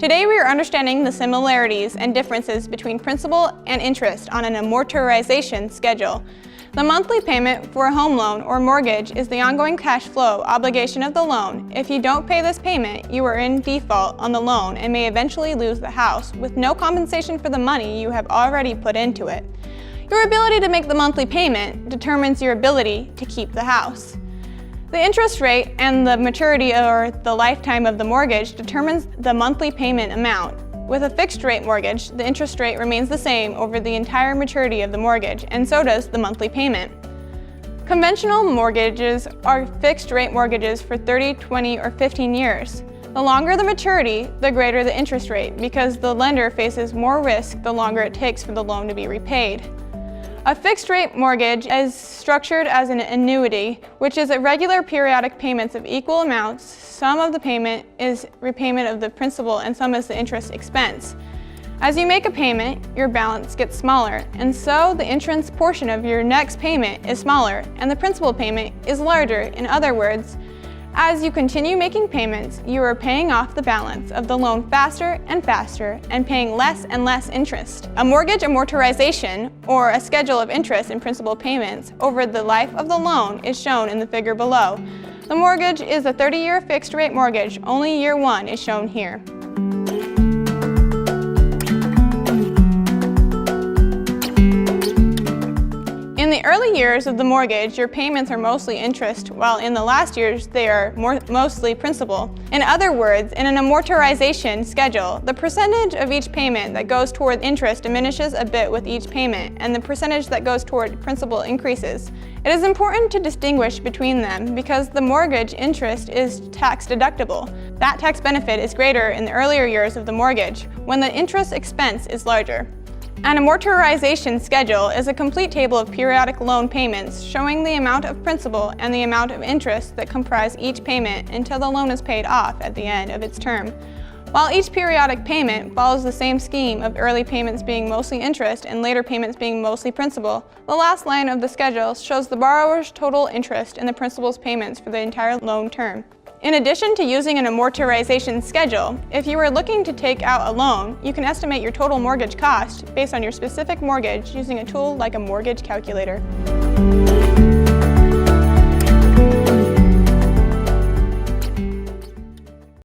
Today we are understanding the similarities and differences between principal and interest on an amortization schedule. The monthly payment for a home loan or mortgage is the ongoing cash flow obligation of the loan. If you don't pay this payment, you are in default on the loan and may eventually lose the house with no compensation for the money you have already put into it. Your ability to make the monthly payment determines your ability to keep the house. The interest rate and the maturity or the lifetime of the mortgage determines the monthly payment amount. With a fixed rate mortgage, the interest rate remains the same over the entire maturity of the mortgage, and so does the monthly payment. Conventional mortgages are fixed rate mortgages for 30, 20, or 15 years. The longer the maturity, the greater the interest rate, because the lender faces more risk the longer it takes for the loan to be repaid. A fixed-rate mortgage is structured as an annuity, which is irregular periodic payments of equal amounts. Some of the payment is repayment of the principal and some is the interest expense. As you make a payment, your balance gets smaller, and so the interest portion of your next payment is smaller and the principal payment is larger. In other words, as you continue making payments, you are paying off the balance of the loan faster and faster and paying less and less interest. A mortgage amortization, or a schedule of interest and principal payments over the life of the loan, is shown in the figure below. The mortgage is a 30-year fixed-rate mortgage. Only year one is shown here. In the early years of the mortgage, your payments are mostly interest, while in the last years they are mostly principal. In other words, in an amortization schedule, the percentage of each payment that goes toward interest diminishes a bit with each payment, and the percentage that goes toward principal increases. It is important to distinguish between them because the mortgage interest is tax deductible. That tax benefit is greater in the earlier years of the mortgage, when the interest expense is larger. An amortization schedule is a complete table of periodic loan payments showing the amount of principal and the amount of interest that comprise each payment until the loan is paid off at the end of its term. While each periodic payment follows the same scheme of early payments being mostly interest and later payments being mostly principal, the last line of the schedule shows the borrower's total interest and the principal's payments for the entire loan term. In addition to using an amortization schedule, if you are looking to take out a loan, you can estimate your total mortgage cost based on your specific mortgage using a tool like a mortgage calculator.